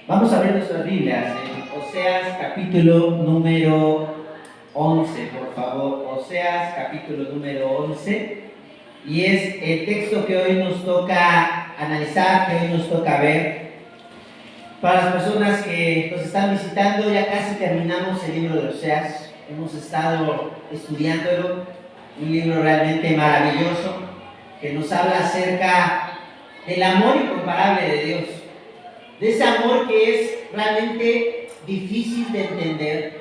Vamos a ver nuestras Biblias en Oseas capítulo número 11, por favor. Oseas capítulo número 11. Y es el texto que hoy nos toca analizar, que hoy nos toca ver. Para las personas que nos están visitando, ya casi terminamos el libro de Oseas. Hemos estado estudiándolo, un libro realmente maravilloso que nos habla acerca del amor incomparable de Dios, de ese amor que es realmente difícil de entender,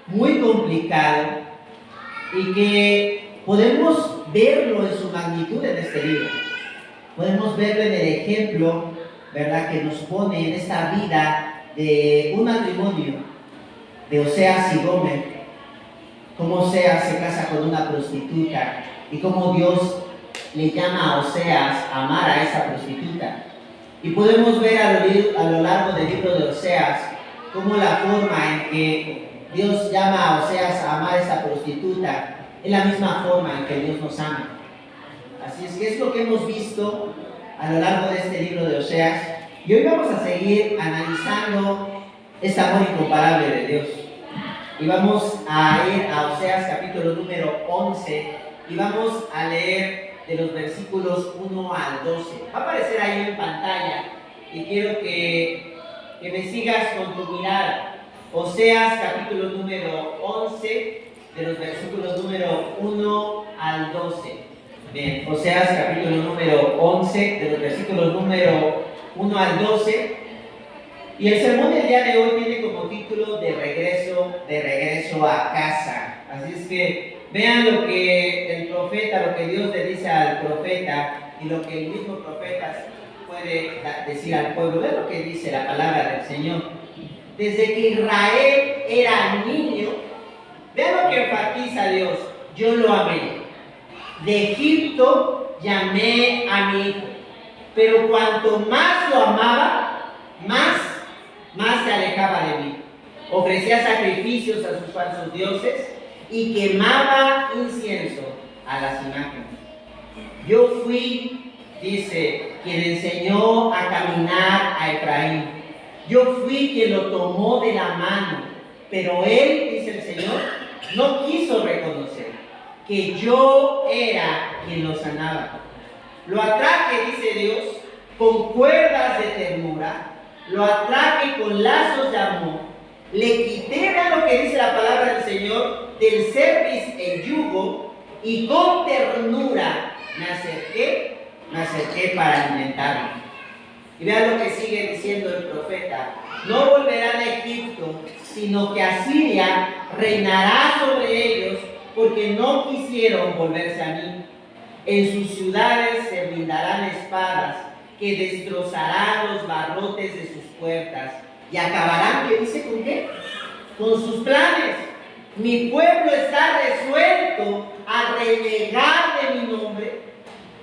muy complicado, y que podemos verlo en su magnitud en este libro. Podemos verlo en el ejemplo, ¿verdad?, que nos pone en esta vida de un matrimonio de Oseas y Gomer, cómo Oseas se casa con una prostituta y cómo Dios le llama a Oseas a amar a esa prostituta. Y podemos ver a lo largo del libro de Oseas cómo la forma en que Dios llama a Oseas a amar a esa prostituta es la misma forma en que Dios nos ama. Así es que es lo que hemos visto a lo largo de este libro de Oseas. Y hoy vamos a seguir analizando este amor incomparable de Dios. Y vamos a ir a Oseas capítulo número 11 y vamos a leer de los versículos 1 al 12. Va a aparecer ahí en pantalla y quiero que me sigas con tu mirada. Oseas capítulo número 11, de los versículos número 1 al 12. Bien, Oseas capítulo número 11, de los versículos número 1 al 12. Y el sermón del día de hoy tiene como título de regreso a casa. Así es que vean lo que el profeta, lo que Dios le dice al profeta y lo que el mismo profeta puede decir al pueblo. Vean lo que dice la palabra del Señor. Desde que Israel era niño, vean lo que enfatiza Dios: yo lo amé. De Egipto llamé a mi hijo, pero cuanto más lo amaba, más se alejaba de mí. Ofrecía sacrificios a sus falsos dioses y quemaba incienso a las imágenes. Yo fui, dice, quien enseñó a caminar a Efraín. Yo fui quien lo tomó de la mano, pero él, dice el Señor, no quiso reconocer que yo era quien lo sanaba. Lo atraje, dice Dios, con cuerdas de ternura, lo atraje con lazos de amor, le quité, vean lo que dice la palabra del Señor, del cerviz el yugo, y con ternura me acerqué para alimentarme. Y vean lo que sigue diciendo el profeta: no volverán a Egipto, sino que Asiria reinará sobre ellos, porque no quisieron volverse a mí. En sus ciudades se brindarán espadas que destrozarán los barrotes de sus puertas y acabarán, ¿qué dice? ¿Con qué? Con sus planes. Mi pueblo está resuelto a renegar de mi nombre.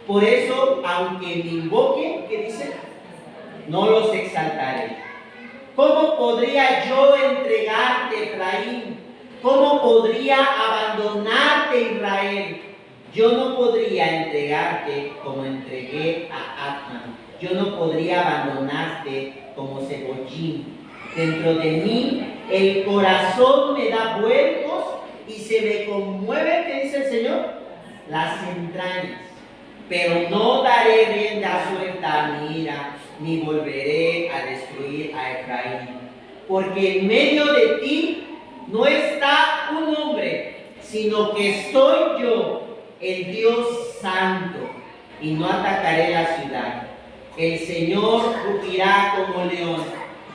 Por eso, aunque me invoquen, ¿qué dice? No los exaltaré. ¿Cómo podría yo entregarte, Efraín? ¿Cómo podría abandonarte, Israel? Yo no podría entregarte como entregué a Atman. Yo no podría abandonarte como Cebollín. Dentro de mí el corazón me da vuelcos y se me conmueve, ¿qué dice el Señor? Las entrañas. Pero no daré rienda suelta a mi ira, ni volveré a destruir a Efraín. Porque en medio de ti no está un hombre, sino que estoy yo, el Dios Santo, y no atacaré la ciudad. El Señor rugirá como león.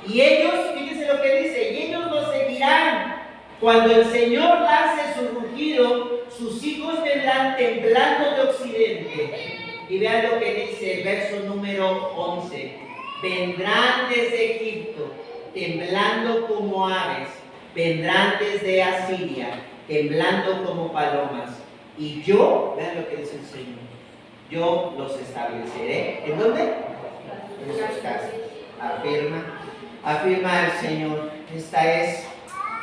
Y ellos, fíjense lo que dice, y ellos lo seguirán. Cuando el Señor lance su rugido, sus hijos vendrán temblando de occidente. Y vean lo que dice el verso número 11. Vendrán desde Egipto, temblando como aves. Vendrán desde Asiria, temblando como palomas. Y yo, vean lo que dice el Señor, yo los estableceré. ¿En dónde? En sus casas. Afirma el Señor. Esta es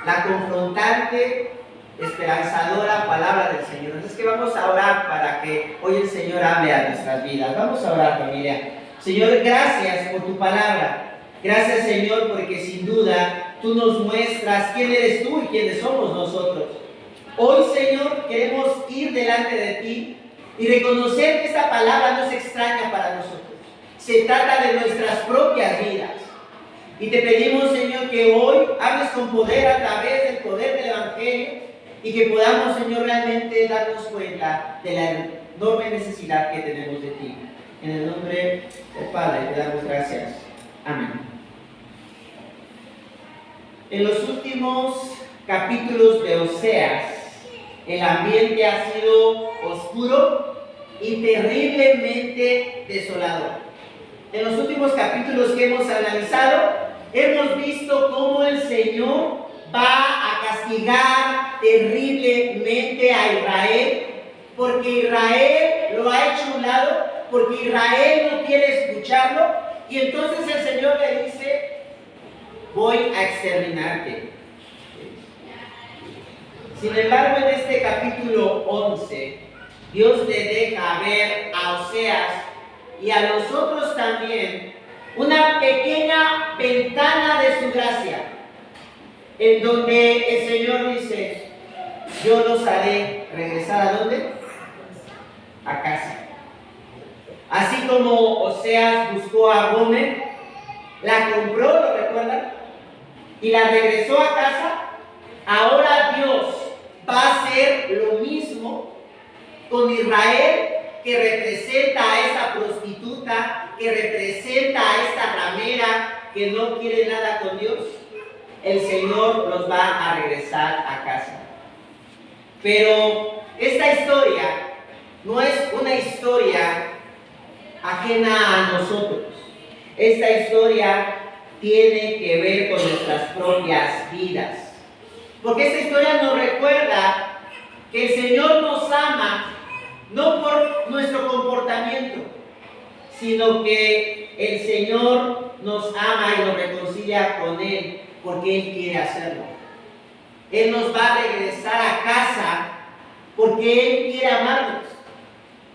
la confrontante, esperanzadora palabra del Señor. Entonces, que vamos a orar para que hoy el Señor hable a nuestras vidas. Vamos a orar, familia. Señor, gracias por tu palabra. Gracias, Señor, porque sin duda tú nos muestras quién eres tú y quiénes somos nosotros. Hoy, Señor, queremos ir delante de ti y reconocer que esta palabra no es extraña para nosotros. Se trata de nuestras propias vidas. Y te pedimos, Señor, que hoy hables con poder a través del poder del Evangelio y que podamos, Señor, realmente darnos cuenta de la enorme necesidad que tenemos de ti. En el nombre del Padre te damos gracias. Amén. En los últimos capítulos de Oseas, el ambiente ha sido oscuro y terriblemente desolador. En los últimos capítulos que hemos analizado, hemos visto cómo el Señor va a castigar terriblemente a Israel, porque Israel lo ha hecho a un lado, porque Israel no quiere escucharlo, y entonces el Señor le dice: voy a exterminarte. Sin embargo, en este capítulo 11, Dios le deja ver a Oseas y a nosotros también una pequeña ventana de su gracia, en donde el Señor dice: yo los haré regresar ¿a dónde? A casa. Así como Oseas buscó a Gomer, la compró, ¿lo recuerdan? Y la regresó a casa. Ahora Dios va a hacer lo mismo con Israel, que representa a esta prostituta, que representa a esta ramera que no quiere nada con Dios. El Señor los va a regresar a casa. Pero esta historia no es una historia ajena a nosotros. Esta historia tiene que ver con nuestras propias vidas. Porque esta historia nos recuerda que el Señor nos ama no por nuestro comportamiento, sino que el Señor nos ama y nos reconcilia con Él porque Él quiere hacerlo. Él nos va a regresar a casa porque Él quiere amarnos.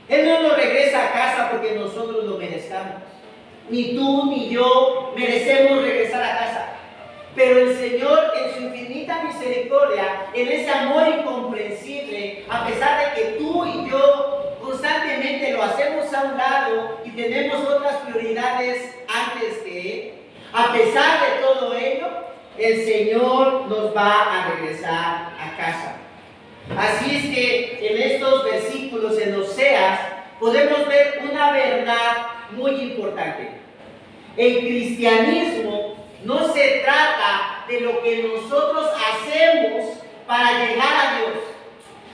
Él no nos regresa a casa porque nosotros lo merezcamos. Ni tú ni yo merecemos regresar a casa. Pero el Señor, en su infinita misericordia, en ese amor incomprensible, a pesar de que tú y yo constantemente lo hacemos a un lado y tenemos otras prioridades antes que Él, a pesar de todo ello, el Señor nos va a regresar a casa. Así es que en estos versículos en Oseas podemos ver una verdad muy importante. El cristianismo no se trata de lo que nosotros hacemos para llegar a Dios.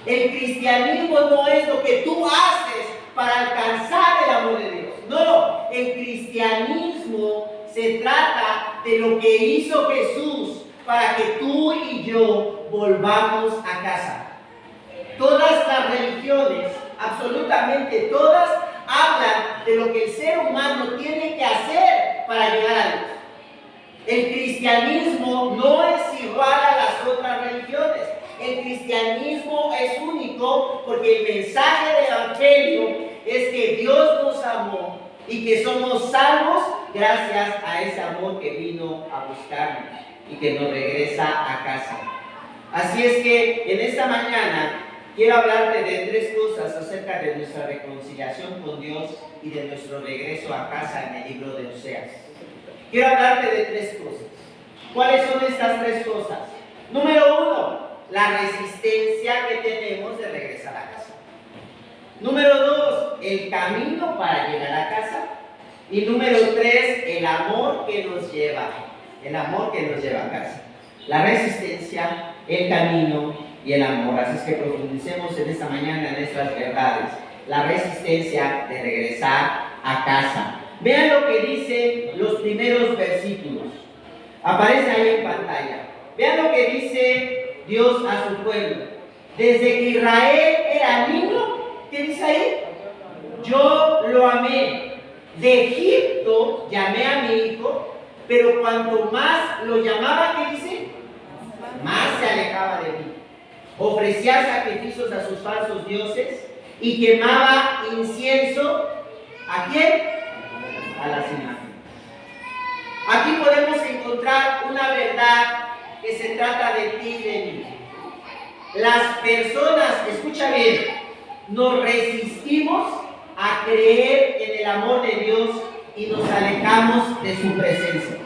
El cristianismo no es lo que tú haces para alcanzar el amor de Dios. No, el cristianismo se trata de lo que hizo Jesús para que tú y yo volvamos a casa. Todas las religiones, absolutamente todas, hablan de lo que el ser humano tiene que hacer para llegar a Dios. El cristianismo no es igual a las otras religiones. El cristianismo es único porque el mensaje del Evangelio es que Dios nos amó y que somos salvos gracias a ese amor que vino a buscarnos y que nos regresa a casa. Así es que en esta mañana quiero hablarte de tres cosas acerca de nuestra reconciliación con Dios y de nuestro regreso a casa en el libro de Oseas. Quiero hablarte de tres cosas. ¿Cuáles son estas tres cosas? Número uno, la resistencia que tenemos de regresar a casa. Número dos, el camino para llegar a casa. Y número tres, el amor que nos lleva. El amor que nos lleva a casa. La resistencia, el camino y el amor. Así es que profundicemos en esta mañana en estas verdades. La resistencia de regresar a casa. Vean lo que dicen los primeros versículos. Aparece ahí en pantalla. Vean lo que dice Dios a su pueblo. Desde que Israel era niño, ¿qué dice ahí? Yo lo amé. De Egipto llamé a mi hijo, pero cuanto más lo llamaba, ¿qué dice? Más se alejaba de mí. Ofrecía sacrificios a sus falsos dioses y quemaba incienso. ¿A quién? A las imágenes. Aquí podemos encontrar una verdad que se trata de ti y de mí. Las personas, escucha bien, nos resistimos a creer en el amor de Dios y nos alejamos de su presencia.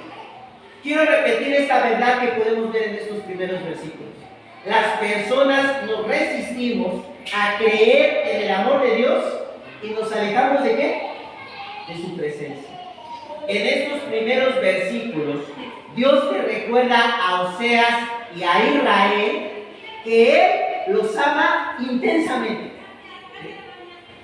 Quiero repetir esta verdad que podemos ver en estos primeros versículos. Las personas nos resistimos a creer en el amor de Dios y nos alejamos ¿de qué? De su presencia. En estos primeros versículos, Dios te recuerda a Oseas y a Israel que Él los ama intensamente.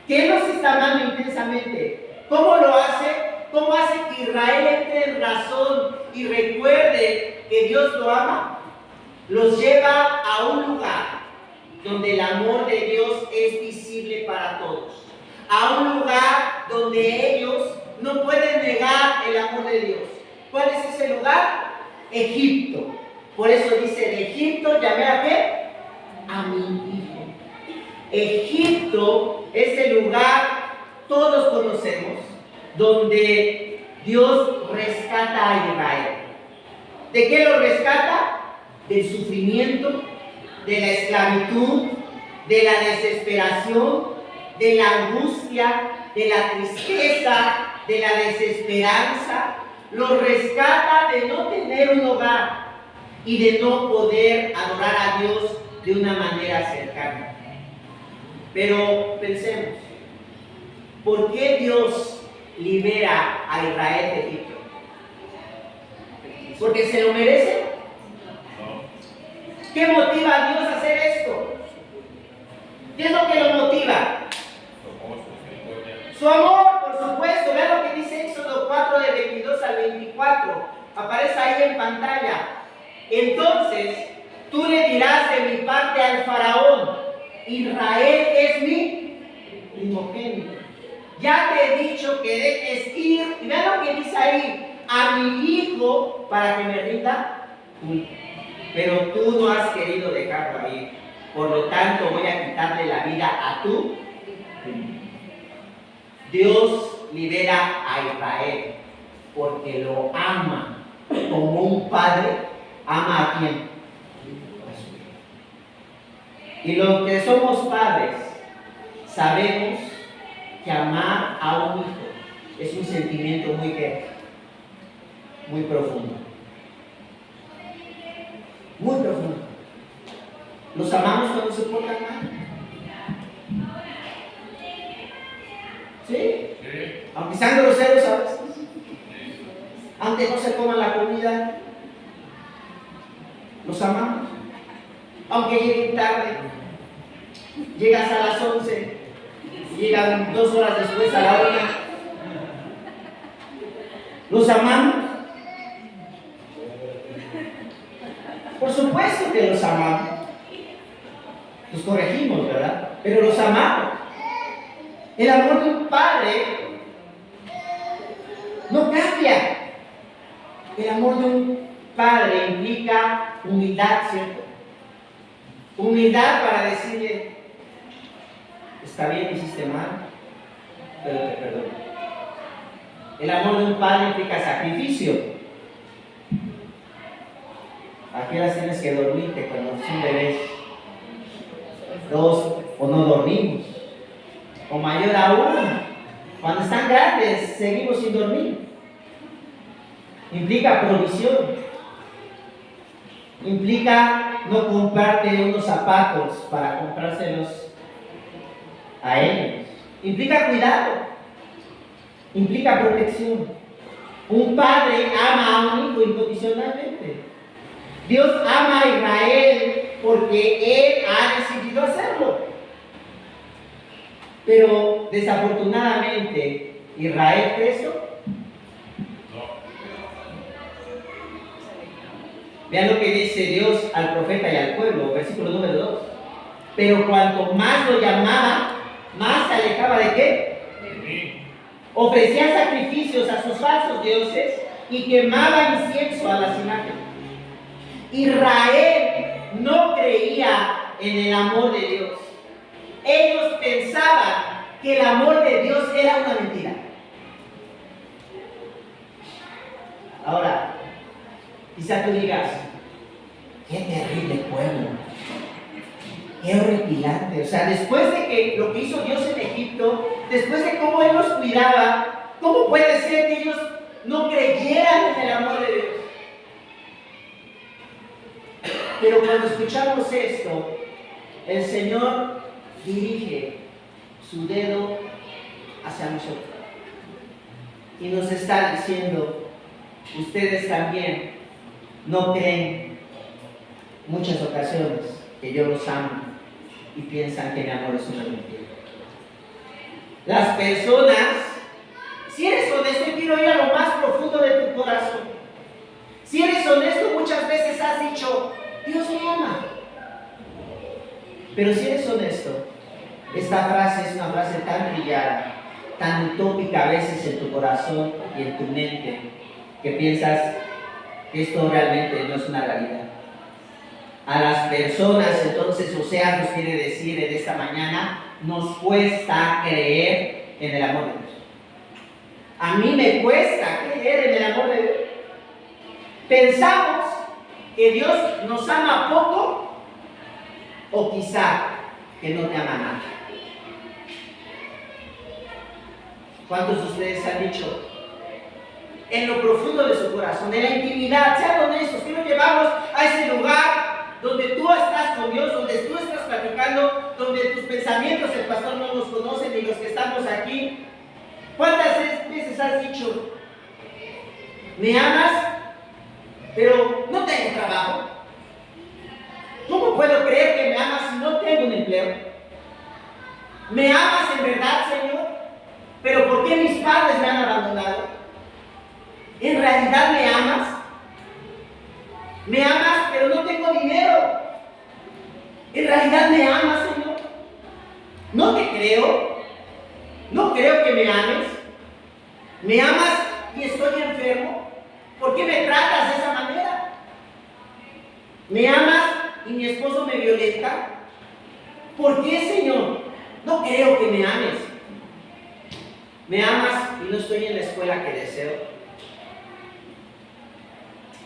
Que Él los está amando intensamente. ¿Cómo lo hace? ¿Cómo hace que Israel entre en razón y recuerde que Dios lo ama? Los lleva a un lugar donde el amor de Dios es visible para todos. A un lugar donde ellos no pueden negar el amor de Dios. ¿Cuál es ese lugar? Egipto. Por eso dice, en Egipto llamé a ¿qué? A mi hijo. Egipto es el lugar, todos conocemos, donde Dios rescata a Israel. ¿De qué lo rescata? Del sufrimiento, de la esclavitud, de la desesperación, de la angustia, de la tristeza, de la desesperanza. Lo rescata de no tener un hogar y de no poder adorar a Dios de una manera cercana. Pero pensemos, ¿por qué Dios libera a Israel de Egipto? ¿Porque se lo merece? ¿Qué motiva a Dios a hacer esto? ¿Qué es lo que lo motiva? Su amor, por supuesto. Vean lo que dice Éxodo 4, de 22 al 24. Aparece ahí en pantalla. Entonces, tú le dirás de mi parte al faraón, Israel es mi primogénito. Ya te he dicho que dejes ir, y vean lo que dice ahí, a mi hijo para que me rinda culto. Pero tú no has querido dejarlo ahí. Por lo tanto, voy a quitarle la vida a tu primogénito. Dios libera a Israel porque lo ama como un padre ama a quién. Y los que somos padres sabemos que amar a un hijo es un sentimiento muy profundo. Muy profundo. Los amamos cuando se portan mal. ¿Sí? Aunque sean groseros a veces. Aunque no se coman la comida. Los amamos. Aunque lleguen tarde. Llegas a las 11. Llegan 2 horas después a la 1. Los amamos. Por supuesto que los amamos. Los corregimos, ¿verdad? Pero los amamos. El amor de un padre no cambia. El amor de un padre implica humildad, ¿cierto? Humildad para decirle, está bien, hiciste mal, pero te perdono. El amor de un padre implica sacrificio. ¿A qué horas tienes que dormirte cuando son bebés? 2 o no dormimos. O mayor aún, cuando están grandes, seguimos sin dormir. Implica provisión. Implica no comprarte unos zapatos para comprárselos a ellos. Implica cuidado. Implica protección. Un padre ama a un hijo incondicionalmente. Dios ama a Israel porque Él ha decidido hacerlo. Pero desafortunadamente, ¿Israel creció? Vean lo que dice Dios al profeta y al pueblo, versículo número 2. Pero cuanto más lo llamaba, más se alejaba ¿de qué? Ofrecía sacrificios a sus falsos dioses y quemaba incienso a las imágenes. Israel no creía en el amor de Dios. Ellos pensaban que el amor de Dios era una mentira. Ahora, quizá tú digas, qué terrible pueblo, qué horripilante. O sea, después de que lo que hizo Dios en Egipto, después de cómo Él los cuidaba, ¿cómo puede ser que ellos no creyeran en el amor de Dios? Pero cuando escuchamos esto, el Señor dirige su dedo hacia nosotros y nos está diciendo, ustedes también no creen muchas ocasiones que yo los amo y piensan que mi amor es una mentira. Las personas, si eres honesto, quiero ir a lo más profundo de tu corazón. Si eres honesto, muchas veces has dicho, Dios me ama. Pero si eres honesto, esta frase es una frase tan trillada, tan utópica a veces en tu corazón y en tu mente, que piensas que esto realmente no es una realidad. A las personas, entonces, Oseas nos quiere decir en esta mañana, nos cuesta creer en el amor de Dios. A mí me cuesta creer en el amor de Dios. Pensamos que Dios nos ama poco o quizá que no te ama nada. ¿Cuántos de ustedes han dicho en lo profundo de su corazón, en la intimidad, sean honestos, quiero llevarlos a ese lugar donde tú estás con Dios, donde tú estás platicando, donde tus pensamientos el pastor no los conoce ni los que estamos aquí? ¿Cuántas veces has dicho, me amas, pero no tengo trabajo? ¿Cómo puedo creer que me amas si no tengo un empleo? ¿Me amas en verdad, Señor? ¿Pero por qué mis padres me han abandonado? ¿En realidad me amas? ¿Me amas, pero no tengo dinero? ¿En realidad me amas, Señor? No te creo. No creo que me ames. ¿Me amas y estoy enfermo? ¿Por qué me tratas de esa manera? ¿Me amas y mi esposo me violenta? ¿Por qué, Señor? No creo que me ames. ¿Me amas y no estoy en la escuela que deseo?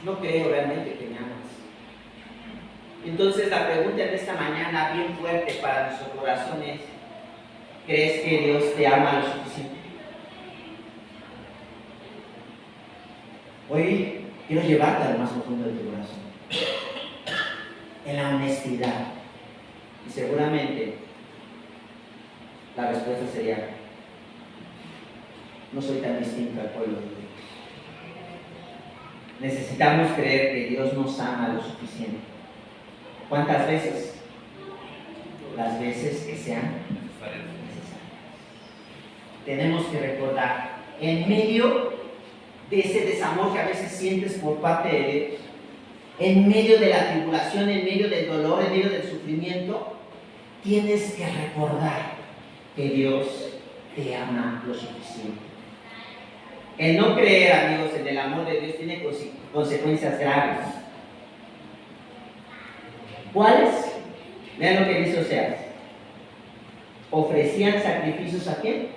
No creo realmente que me amas. Entonces la pregunta en esta mañana, bien fuerte para nuestro corazón, es: ¿crees que Dios te ama lo suficiente? Hoy quiero llevarte al más profundo de tu corazón, en la honestidad. Y seguramente la respuesta sería: no soy tan distinto al pueblo de Dios. Necesitamos creer que Dios nos ama lo suficiente. ¿Cuántas veces? Las veces que sean necesarias. Tenemos que recordar, en medio de ese desamor que a veces sientes por parte de Dios, en medio de la tribulación, en medio del dolor, en medio del sufrimiento, tienes que recordar que Dios te ama lo suficiente. El no creer, amigos, en el amor de Dios tiene consecuencias graves. ¿Cuáles? Vean lo que dice Oseas. Ofrecían sacrificios ¿a quién?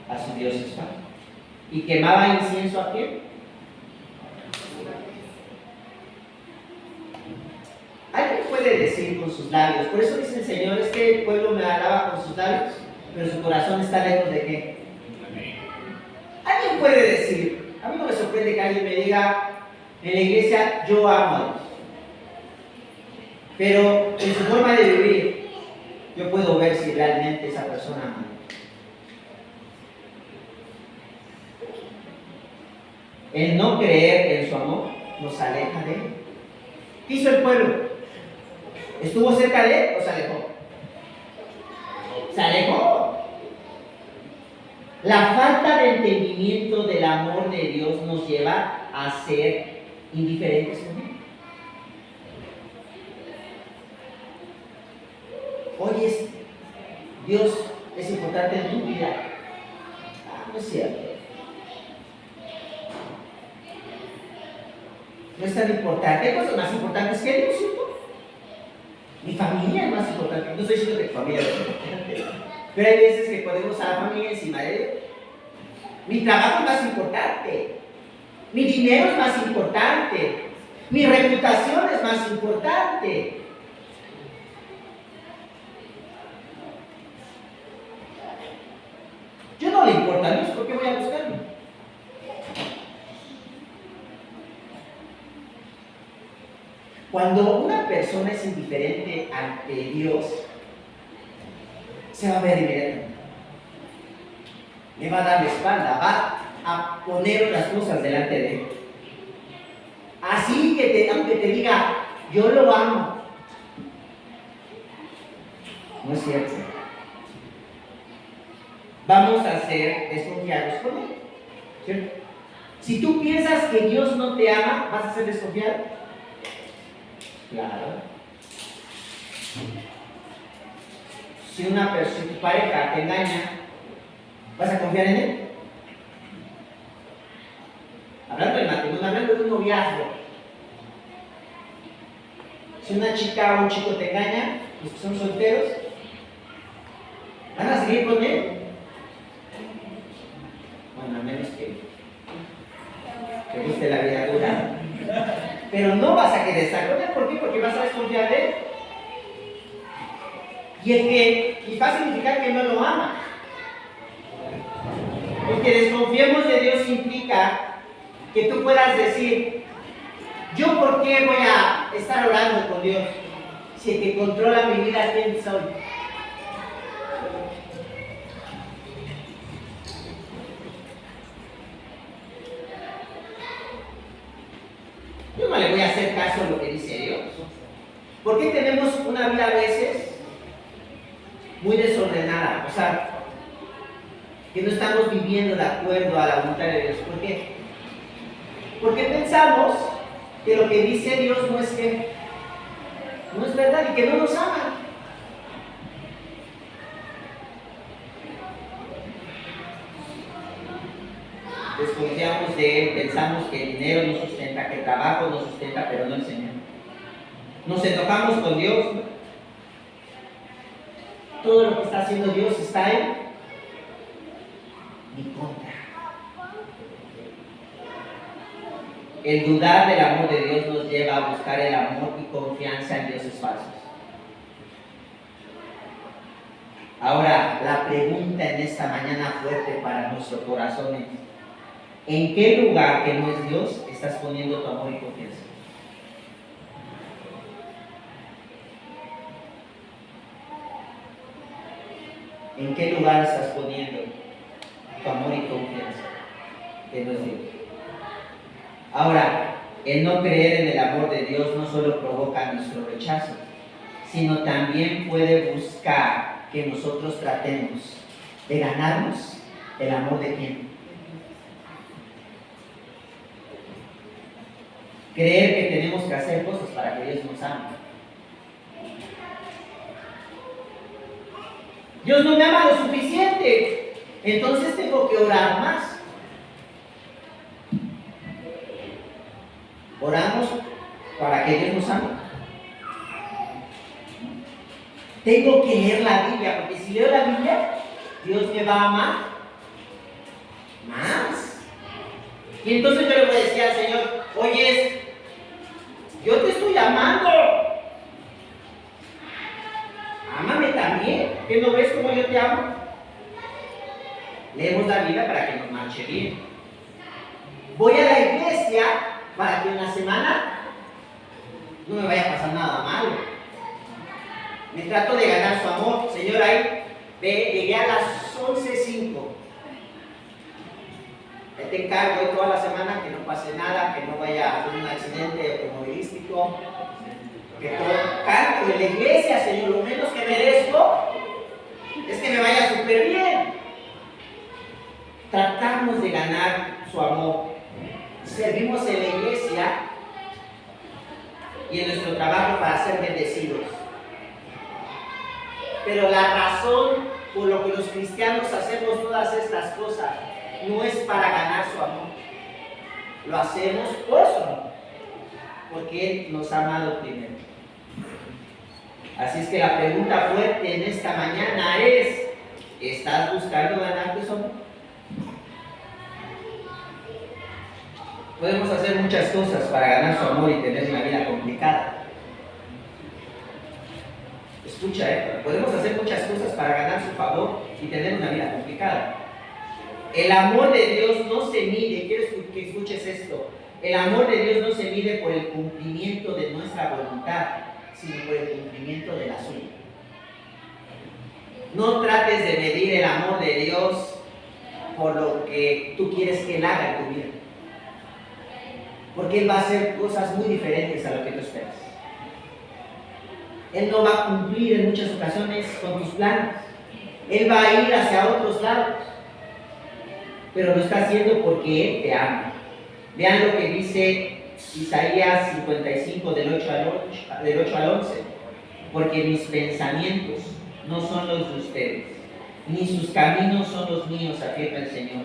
A sus dioses. ¿Y quemaba incienso a quién? Alguien puede decir con sus labios, por eso dice el Señor, es que el pueblo me alaba con sus labios, pero su corazón está lejos de qué. Alguien puede decir, a mí no me sorprende que alguien me diga en la iglesia, yo amo a Dios, pero en su forma de vivir yo puedo ver si realmente esa persona ama a Dios. El no creer en su amor nos aleja de Él. ¿Qué hizo el pueblo? ¿Estuvo cerca de Él o se alejó? Se alejó. La falta de entendimiento del amor de Dios nos lleva a ser indiferentes con Él. Oye, Dios es importante en tu vida. No es cierto. No es tan importante. Hay cosas más importantes que Dios, ¿cierto? Mi familia es más importante. No estoy diciendo que tu familia es importante, pero hay veces que ponemos a la familia encima de Dios. Mi trabajo es más importante. Mi dinero es más importante. Mi reputación es más importante. Yo no le importa a Dios, ¿por qué voy a buscarlo? Cuando una persona es indiferente ante Dios, se va a ver inmediatamente. Le va a dar la espalda, va a poner otras cosas delante de él. Así que aunque te diga, yo lo amo, no es cierto. Vamos a ser desconfiados con él, ¿cierto? Si tú piensas que Dios no te ama, ¿vas a ser desconfiado? Claro. Si tu pareja te engaña, ¿vas a confiar en él? Hablando del matrimonio, hablando de un noviazgo. Si una chica o un chico te engaña, los que son solteros, ¿van a seguir con él? Bueno, a menos que te guste la vida dura. Pero no vas a querer estar con él. ¿Por qué? Porque vas a desconfiar de él. Y va a significar que no lo ama. Porque desconfiemos de Dios implica que tú puedas decir, ¿yo por qué voy a estar orando con Dios? Si el que controla mi vida, ¿quién soy? Yo no le voy a hacer caso a lo que dice Dios. ¿Por qué tenemos una vida a veces muy desordenada? O sea, que no estamos viviendo de acuerdo a la voluntad de Dios. ¿Por qué? Porque pensamos que lo que dice Dios no es verdad y que no nos ama. Desconfiamos de Él, pensamos que el dinero nos sustenta, que el trabajo nos sustenta, pero no el Señor. Nos enojamos con Dios. Todo lo que está haciendo Dios está en mi contra. El dudar del amor de Dios nos lleva a buscar el amor y confianza en dioses falsos. Ahora, la pregunta en esta mañana fuerte para nuestro corazón es: ¿en qué lugar que no es Dios estás poniendo tu amor y confianza? ¿En qué lugar estás poniendo tu amor y confianza que no es Dios? Ahora, el no creer en el amor de Dios no solo provoca nuestro rechazo, sino también puede buscar que nosotros tratemos de ganarnos el amor de quién. Creer que tenemos que hacer cosas para que Dios nos ame. Dios no me ama lo suficiente, entonces tengo que orar más. Oramos para que Dios nos ame. Tengo que leer la Biblia, porque si leo la Biblia, Dios me va a amar más. Y entonces yo le voy a decir al Señor: oye, yo te estoy amando. Ámame también. ¿Qué no ves cómo yo te amo? Leemos la Biblia para que nos marche bien. Voy a la iglesia para que en la semana no me vaya a pasar nada malo. Me trato de ganar su amor. Señor, ahí llegué a las 11:05. Te encargo hoy toda la semana que no pase nada, que no vaya a haber un accidente automovilístico, que todo canto en la iglesia, Señor. Lo menos que merezco es que me vaya súper bien. Tratamos de ganar su amor. Servimos en la iglesia y en nuestro trabajo para ser bendecidos. Pero la razón por lo que los cristianos hacemos todas estas cosas no es para ganar su amor. Lo hacemos por su amor, porque Él nos ha amado primero. Así es que la pregunta fuerte en esta mañana es: ¿estás buscando ganar tu amor? Podemos hacer muchas cosas para ganar su amor y tener una vida complicada. Escucha, podemos hacer muchas cosas para ganar su favor y tener una vida complicada. El amor de Dios no se mide, quiero que escuches esto, el amor de Dios no se mide por el cumplimiento de nuestra voluntad, sino por el cumplimiento de la suya. No trates de medir el amor de Dios por lo que tú quieres que Él haga en tu vida, porque Él va a hacer cosas muy diferentes a lo que tú esperas. Él no va a cumplir en muchas ocasiones con tus planes. Él va a ir hacia otros lados, pero lo está haciendo porque Él te ama. Vean lo que dice Isaías 55 del 8 al 11. Porque mis pensamientos no son los de ustedes, ni sus caminos son los míos, afirma el Señor.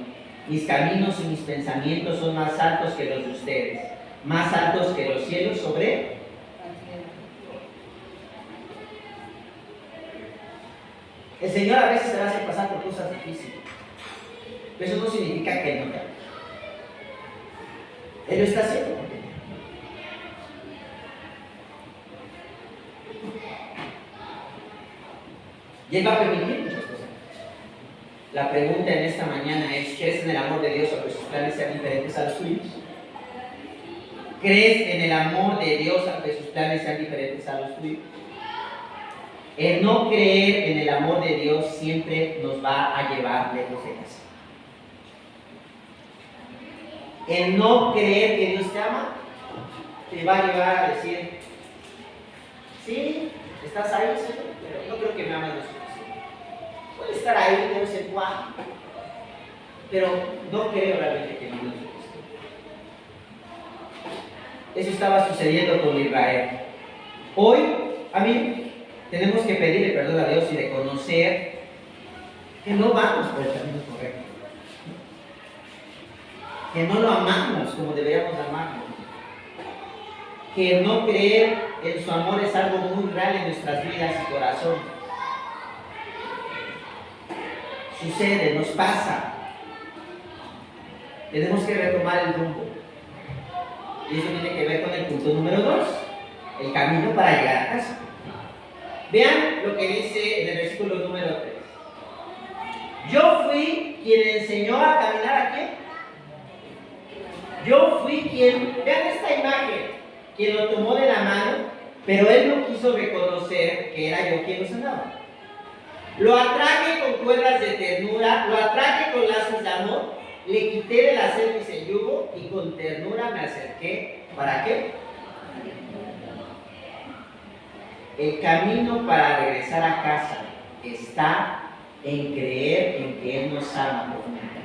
Mis caminos y mis pensamientos son más altos que los de ustedes, más altos que los cielos sobre. El Señor a veces te va a hacer pasar por cosas difíciles, pero eso no significa que no te ame. Él lo está haciendo porque te ama. Y Él va a permitir muchas cosas. La pregunta en esta mañana es: ¿crees en el amor de Dios aunque sus planes sean diferentes a los tuyos? ¿Crees en el amor de Dios aunque sus planes sean diferentes a los tuyos? El no creer en el amor de Dios siempre nos va a llevar lejos de casa. El no creer que Dios te ama te va a llevar a decir: sí, estás ahí, Señor, pero no creo que me ames lo suficiente. Puede estar ahí de vez en cuando, pero no creo realmente que me ames lo suficiente. Eso estaba sucediendo con Israel. Hoy, tenemos que pedirle perdón a Dios y reconocer que no vamos por el camino correcto, que no lo amamos como deberíamos amarlo, que no creer en su amor es algo muy real en nuestras vidas y corazones. Sucede, nos pasa. Tenemos que retomar el rumbo. Y eso tiene que ver con el punto número 2, el camino para llegar a casa. Vean lo que dice en el versículo número 3. Yo fui quien enseñó a caminar a quién. Yo fui quien, vean esta imagen, quien lo tomó de la mano, pero él no quiso reconocer que era yo quien lo sanaba. Lo atraje con cuerdas de ternura, lo atraje con lazos de amor, le quité de la cerviz el yugo y con ternura me acerqué. ¿Para qué? El camino para regresar a casa está en creer en que Él nos ama profundamente.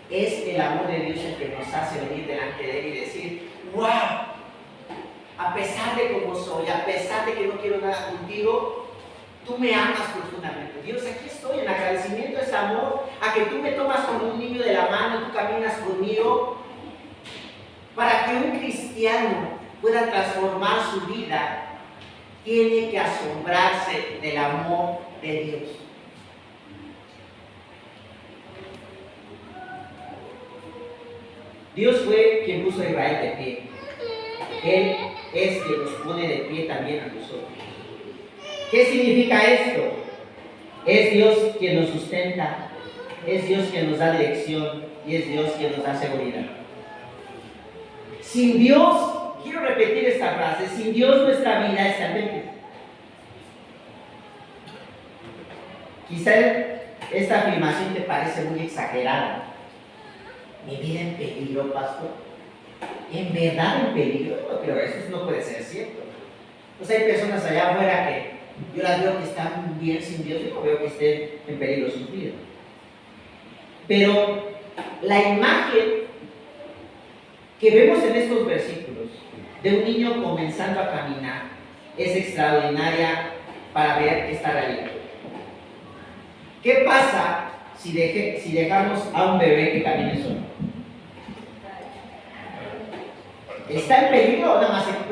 Es el amor de Dios el que nos hace venir delante de Él y decir: ¡wow! A pesar de cómo soy, a pesar de que no quiero nada contigo, tú me amas profundamente. Dios, aquí estoy en agradecimiento a ese amor, a que tú me tomas como un niño de la mano y tú caminas conmigo. Para que un cristiano pueda transformar su vida, tiene que asombrarse del amor de Dios. Dios fue quien puso a Israel de pie. Él es quien nos pone de pie también a nosotros. ¿Qué significa esto? Es Dios quien nos sustenta, es Dios quien nos da dirección y es Dios quien nos da seguridad. Sin Dios, quiero repetir esta frase, sin Dios nuestra vida está en peligro. Quizá esta afirmación te parece muy exagerada. ¿Mi vida en peligro, pastor? ¿En verdad en peligro? No, pero eso no puede ser cierto. Pues hay personas allá afuera que yo las veo que están bien sin Dios y no veo que estén en peligro su vida. Pero la imagen que vemos en estos versículos de un niño comenzando a caminar es extraordinaria para ver esta realidad. ¿Qué pasa si dejamos a un bebé que camine solo? ¿Está en peligro o nada más se cae?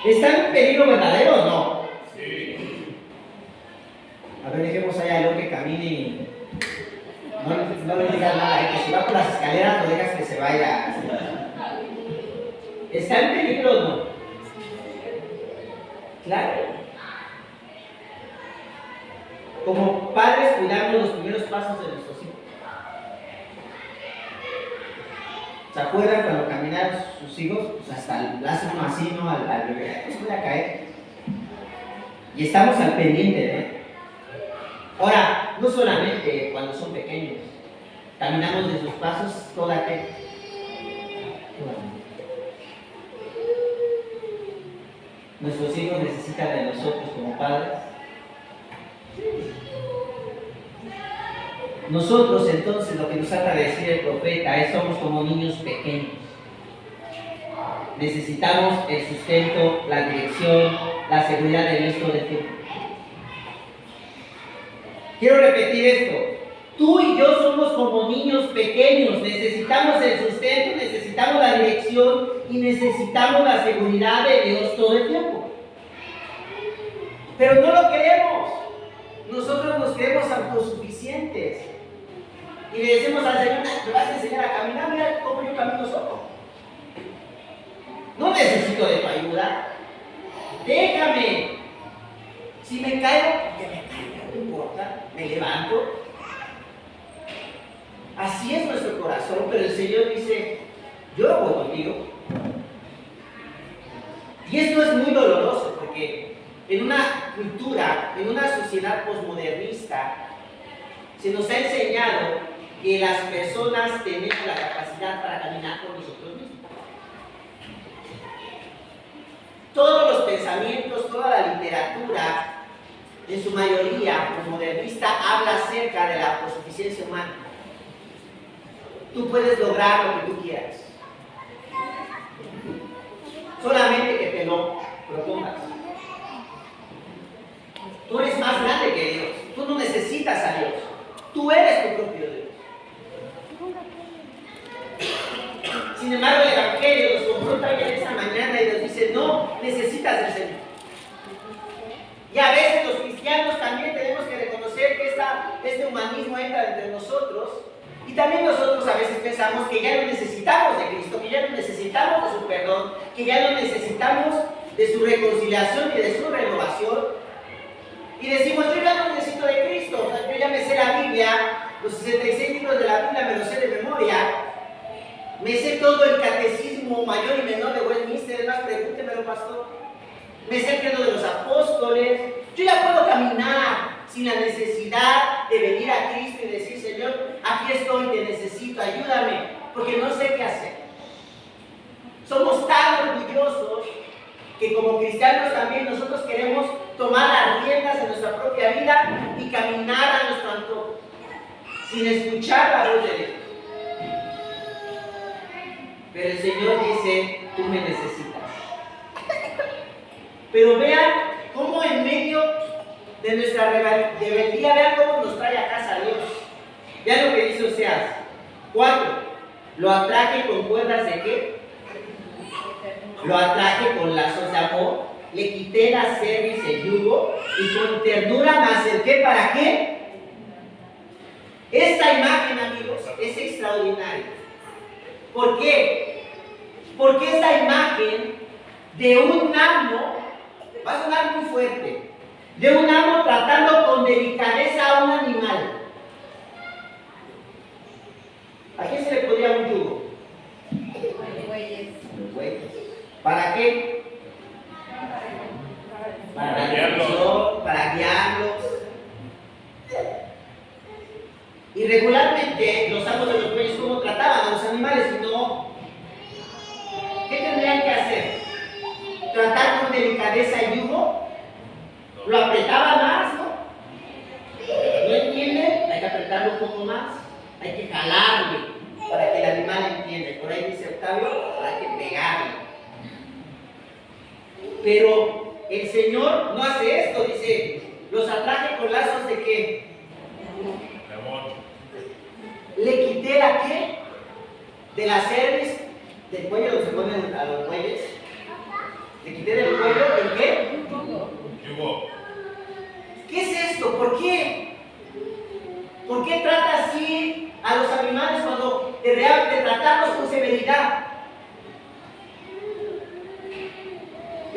¿Está en peligro verdadero o no? Sí. A ver, dejemos allá lo que camine y no le digas nada, que si va por las escaleras no dejas que se vaya. ¿Está en peligro o no? Claro. Como padres cuidamos los primeros pasos de nuestros hijos. ¿Se acuerdan cuando caminaron sus hijos? Pues hasta le hacen uno así, ¿no? Al bebé, pues voy a caer. Y estamos al pendiente, ¿eh? Ahora, no solamente cuando son pequeños, caminamos de sus pasos toda que. Nuestros hijos necesitan de nosotros como padres. Nosotros entonces lo que nos trata de decir el profeta es somos como niños pequeños. Necesitamos el sustento, la dirección, la seguridad de Dios todo el tiempo. Quiero repetir esto. Tú y yo somos como niños pequeños. Necesitamos el sustento, necesitamos la dirección y necesitamos la seguridad de Dios todo el tiempo. Pero no lo queremos. Nosotros nos creemos autosuficientes. Y le decimos al Señor, ¿me vas a enseñar a caminar? Mira cómo yo camino solo. No necesito de tu ayuda. Déjame. Si me caigo, que me caiga, no importa. Me levanto. Así es nuestro corazón, pero el Señor dice, yo voy contigo. Y esto es muy doloroso, porque en una cultura, en una sociedad posmodernista, se nos ha enseñado que las personas tenemos la capacidad para caminar por nosotros mismos. Todos los pensamientos, toda la literatura, en su mayoría posmodernista, habla acerca de la autosuficiencia humana. Tú puedes lograr lo que tú quieras. Solamente que te lo propongas. Tú eres más grande que Dios. Tú no necesitas a Dios. Tú eres tu propio Dios. Sin embargo, el Evangelio nos confronta ya esta mañana y nos dice, no, necesitas del Señor. Y a veces los cristianos también tenemos que reconocer que este humanismo entra entre nosotros. Y también nosotros a veces pensamos que ya no necesitamos de Cristo, que ya no necesitamos de su perdón, que ya no necesitamos de su reconciliación y de su renovación. Y decimos, yo ya no necesito de Cristo, o sea, yo ya me sé la Biblia, los 66 libros de la Biblia me los sé de memoria, me sé todo el catecismo mayor y menor de Westminster, además pregúntemelo, pastor. Me sé el credo de los apóstoles, yo ya puedo caminar sin la necesidad de venir a Cristo y decir, Señor, aquí estoy, te necesito, ayúdame, porque no sé qué hacer. Somos tan orgullosos que como cristianos también nosotros queremos tomar las riendas de nuestra propia vida y caminar a nuestro antojo, sin escuchar la voz de Dios. Pero el Señor dice, tú me necesitas. Pero vean cómo en medio de nuestra rebeldía, vean cómo nos trae a casa Dios. Vean lo que dice Oseas 4. Lo atraje con cuerdas de qué? Lo atraje con lazos de amor, le quité la cerviz y el yugo, y con ternura me acerqué, ¿para qué? Esta imagen, amigos, es extraordinaria. ¿Por qué? Porque esta imagen de un amo, va a sonar muy fuerte, de un amo tratando con delicadeza a un animal. ¿A quién se le podría un yugo? Los bueyes. ¿Para qué? Para guiarlos. Para guiarlos. Y regularmente los amos de los bueyes, ¿cómo trataban a los animales? No. ¿Qué tendrían que hacer? ¿Tratar con delicadeza el yugo? ¿Lo apretaban más, no? ¿No entiende? Hay que apretarlo un poco más. Hay que jalarle para que el animal entienda. Por ahí dice Octavio, hay que pegarle. Pero el Señor no hace esto, dice, los atraje con lazos de qué? De amor. Le quité la qué? De la cerviz, del cuello donde se ponen a los bueyes. Le quité del cuello el qué? Yugo. ¿Qué es esto? ¿Por qué?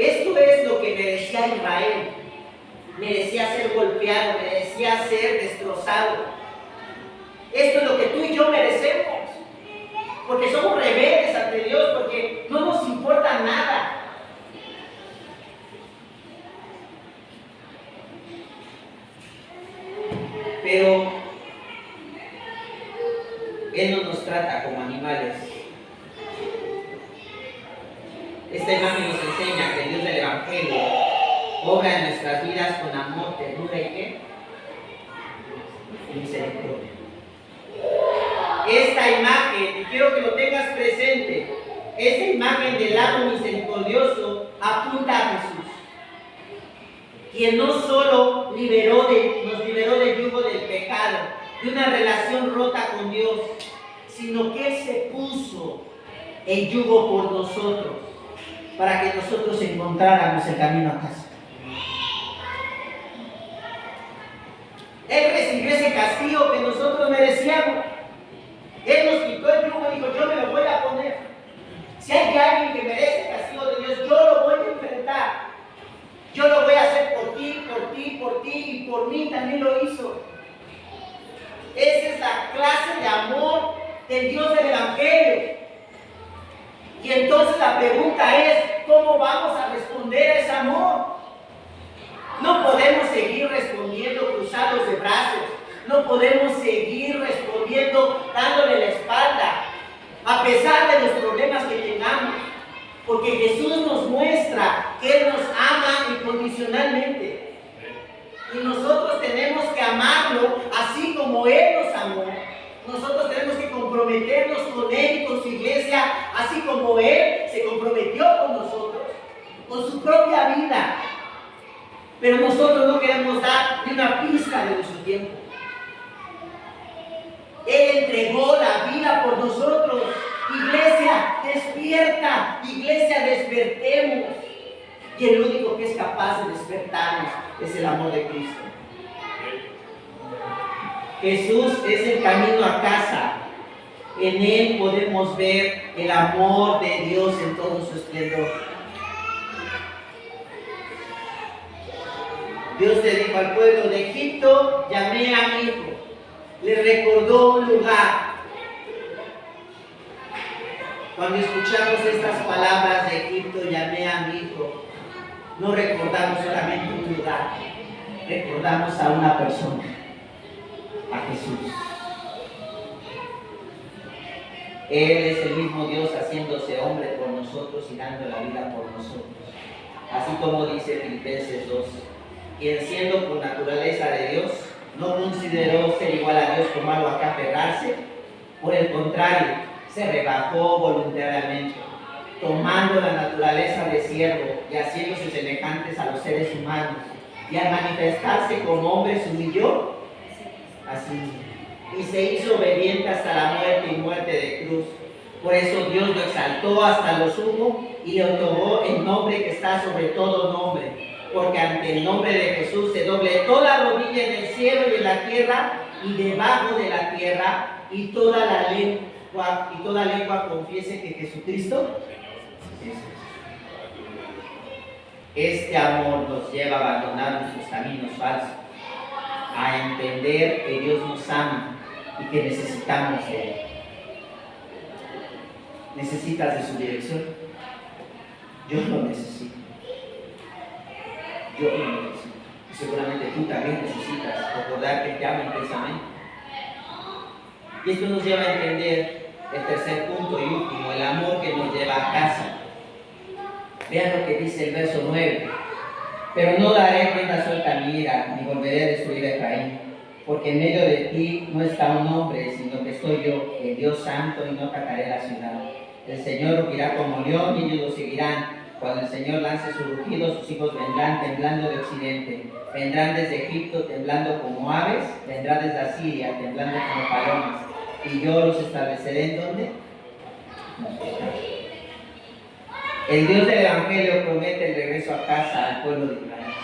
Esto es lo que merecía Israel. Merecía ser golpeado, merecía ser destrozado. Esto es lo que tú y yo merecemos. Porque somos rebeldes ante Dios, porque no nos importa nada. Pero Él no nos trata como animales. Esta imagen nos enseña que el Dios del Evangelio obra en nuestras vidas con amor, ternura y ¿qué? Misericordia. Esta imagen, y quiero que lo tengas presente, esta imagen del lado misericordioso apunta a Jesús, quien no solo nos liberó del yugo del pecado, de una relación rota con Dios, sino que Él se puso el yugo por nosotros, para que nosotros encontráramos el camino a casa. Él recibió ese castigo que nosotros merecíamos. Él nos quitó el yugo y dijo, yo me lo voy a poner. Si hay alguien que merece el castigo de Dios, yo lo voy a enfrentar. Yo lo voy a hacer por ti, por ti, por ti y por mí también lo hizo. Esa es la clase de amor del Dios del Evangelio. Y entonces la pregunta es, ¿cómo vamos a responder a ese amor? No podemos seguir respondiendo cruzados de brazos. No podemos seguir respondiendo dándole la espalda, a pesar de los problemas que tengamos. Porque Jesús nos muestra que Él nos ama incondicionalmente. Y nosotros tenemos que amarlo así como Él nos amó. Nosotros tenemos que comprometernos con Él y con su iglesia, así como Él se comprometió con nosotros, con su propia vida. Pero nosotros no queremos dar ni una pizca de nuestro tiempo. Él entregó la vida por nosotros. Iglesia, despierta. Iglesia, despertemos. Y el único que es capaz de despertarnos es el amor de Cristo. Jesús es el camino a casa. En Él podemos ver el amor de Dios en todo su esplendor. Dios le dijo al pueblo de Egipto, llamé a mi hijo. Le recordó un lugar. Cuando escuchamos estas palabras de Egipto, llamé a mi hijo, no recordamos solamente un lugar, recordamos a una persona, a Jesús. Él es el mismo Dios haciéndose hombre por nosotros y dando la vida por nosotros. Así como dice Filipenses 2, quien siendo por naturaleza de Dios, no consideró ser igual a Dios como algo a que aferrarse, por el contrario, se rebajó voluntariamente, tomando la naturaleza de siervo y haciéndose semejantes a los seres humanos, y al manifestarse como hombre se humilló así mismo, y se hizo obediente hasta la muerte y muerte de cruz. Por eso Dios lo exaltó hasta lo sumo y le otorgó el nombre que está sobre todo nombre, porque ante el nombre de Jesús se doble toda rodilla en el cielo y en la tierra y debajo de la tierra, y toda lengua confiese que Jesucristo es Dios. Este amor nos lleva a abandonar nuestros caminos falsos, a entender que Dios nos ama y que necesitamos de Él. ¿Necesitas de su dirección? Yo lo necesito. Yo lo necesito. Y seguramente tú también necesitas recordar que te ama intensamente. Y esto nos lleva a entender el tercer punto y último, el amor que nos lleva a casa. Vean lo que dice el verso 9. Pero no daré rienda suelta a mi ira, ni volveré a destruir a Efraín, porque en medio de ti no está un hombre, sino que estoy yo, el Dios santo, y no atacaré la ciudad. El Señor rugirá como león y ellos lo seguirán. Cuando el Señor lance su rugido, sus hijos vendrán temblando de occidente. Vendrán desde Egipto temblando como aves, vendrán desde Asiria temblando como palomas. Y yo los estableceré en ¿dónde? El Dios del Evangelio promete el regreso a casa al pueblo de Israel.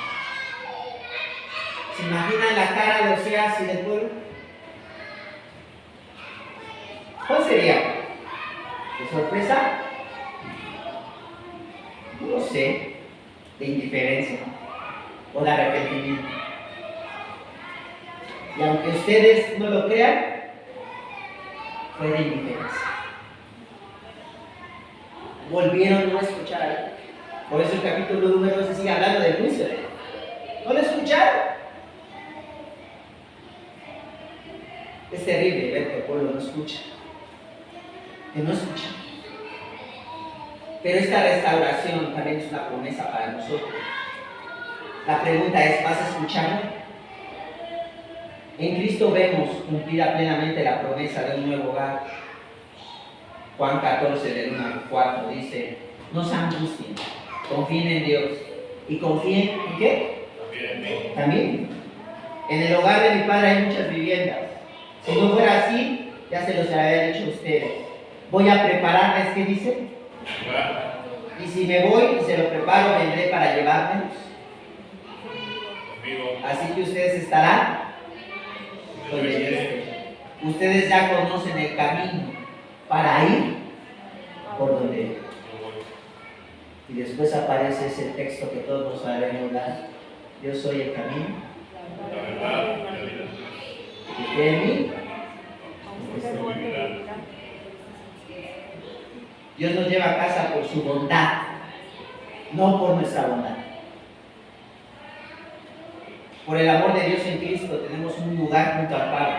¿Se imaginan la cara de Oseas y del pueblo? ¿Cuál sería? ¿De sorpresa? No lo sé. de indiferencia o de arrepentimiento. Y aunque ustedes no lo crean, fue de indiferencia. Volvieron a no escuchar. Por eso el capítulo número 12 sigue hablando del juicio. ¿No lo escucharon? Es terrible ver que el pueblo no escucha. Que no escucha. Pero esta restauración también es una promesa para nosotros. La pregunta es, ¿vas a escucharme? En Cristo vemos cumplida plenamente la promesa de un nuevo hogar. Juan 14, del 1 al 4 dice, no se angustien, confíen en Dios. ¿Y confíen en qué? También en mí. También. En el hogar de mi Padre hay muchas viviendas. Si no fuera así, ya se los había dicho a ustedes. Voy a prepararles, ¿qué dice? Y si me voy y se lo preparo, vendré para llevármelos. Así que ustedes estarán donde yo esté. Ustedes ya conocen el camino para ir por donde yo. Y después aparece ese texto que todos nos sabemos dar. Yo soy el camino, La verdad, la vida. que cree en mí. Dios nos lleva a casa por su bondad, no por nuestra bondad. Por el amor de Dios en Cristo tenemos un lugar junto al Padre.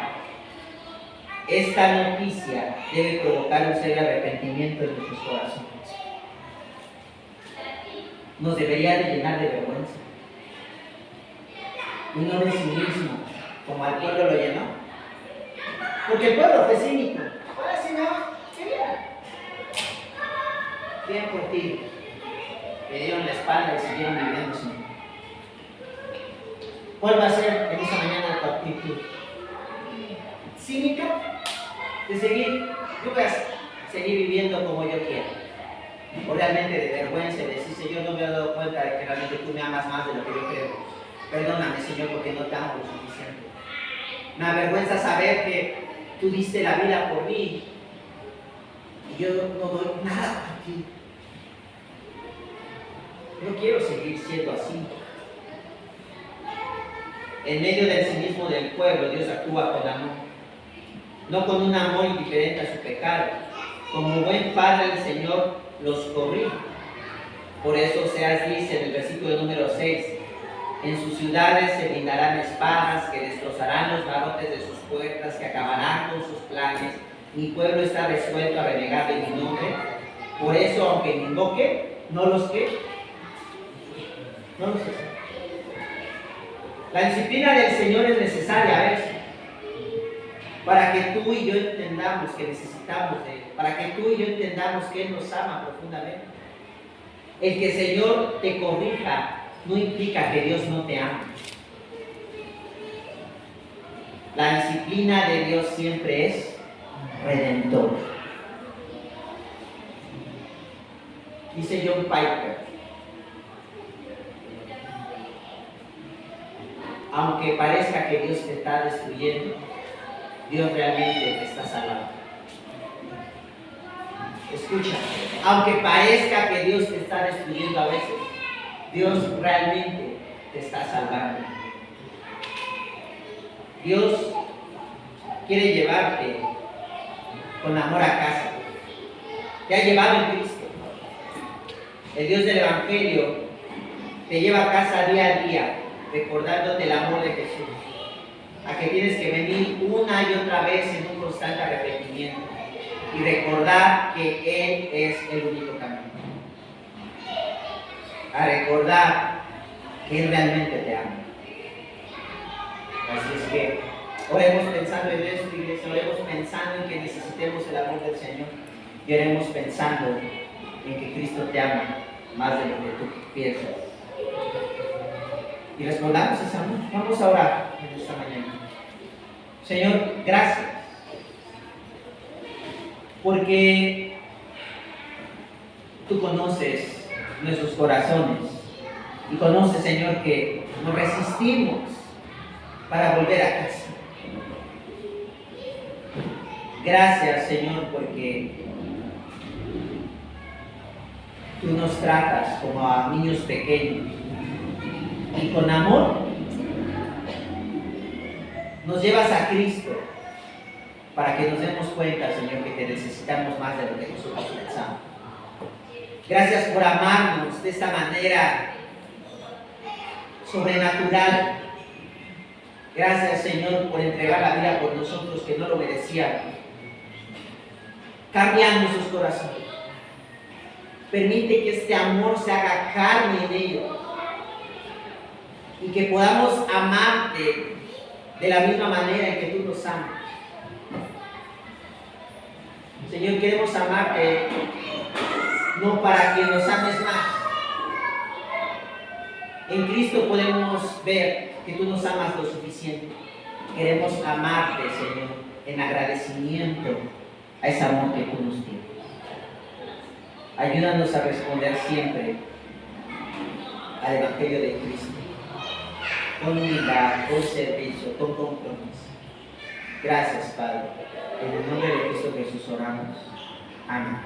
Esta noticia debe provocar un serio arrepentimiento en nuestros corazones. Nos debería de llenar de vergüenza. Y no de cinismo, como al pueblo lo llenó. Porque el pueblo fue cínico. Ahora sí no, quería. Bien por ti. Le dieron la espalda y siguieron viviendo sin. ¿Cuál va a ser en esa mañana tu actitud? ¿Cínica? De seguir, yo voy a seguir viviendo como yo quiero. O realmente de vergüenza y decir, Señor, no me he dado cuenta de que realmente tú me amas más de lo que yo creo. Perdóname, Señor, porque no te amo lo suficiente. Me avergüenza saber que tú diste la vida por mí y yo no doy nada por ti. No quiero seguir siendo así. En medio del cinismo del pueblo, Dios actúa con amor. No con un amor indiferente a su pecado. Como buen padre, el Señor los corrige. Por eso Oseas dice en el versículo número 6, en sus ciudades se brindarán espadas que destrozarán los barrotes de sus puertas, que acabarán con sus planes. Mi pueblo está resuelto a renegar de mi nombre. Por eso, aunque me invoque, no los que. No los que. La disciplina del Señor es necesaria a veces, para que tú y yo entendamos que necesitamos de Él, para que tú y yo entendamos que Él nos ama profundamente. El que el Señor te corrija no implica que Dios no te ama. La disciplina de Dios siempre es redentora. Dice John Piper, aunque parezca que Dios te está destruyendo, Dios realmente te está salvando. Escucha, aunque parezca que Dios te está destruyendo a veces, Dios realmente te está salvando. Dios quiere llevarte con amor a casa. Te ha llevado en Cristo. El Dios del Evangelio te lleva a casa día a día, recordándote el amor de Jesús, a que tienes que venir una y otra vez en un constante arrepentimiento y recordar que Él es el único camino, a recordar que Él realmente te ama. Así es que oremos pensando en esto, iglesia, oremos pensando en que necesitemos el amor del Señor y oremos pensando en que Cristo te ama más de lo que tú piensas. Y respondamos esa amor. Vamos a orar en esta mañana. Señor, gracias. Porque tú conoces nuestros corazones y conoces, Señor, que nos resistimos para volver a casa. Gracias, Señor, porque tú nos tratas como a niños pequeños y con amor nos llevas a Cristo para que nos demos cuenta, Señor, que te necesitamos más de lo que nosotros pensamos. Gracias por amarnos de esta manera sobrenatural. Gracias, Señor, por entregar la vida por nosotros que no lo merecíamos. Cambia nuestros corazones. Permite que este amor se haga carne en ellos y que podamos amarte de la misma manera en que tú nos amas. Señor, queremos amarte no para que nos ames más. En Cristo podemos ver que tú nos amas lo suficiente. Queremos amarte, Señor, en agradecimiento a ese amor que tú nos tienes. Ayúdanos a responder siempre al Evangelio de Cristo, con humildad, con servicio, con compromiso. Gracias, Padre. En el nombre de Cristo Jesús oramos. Amén.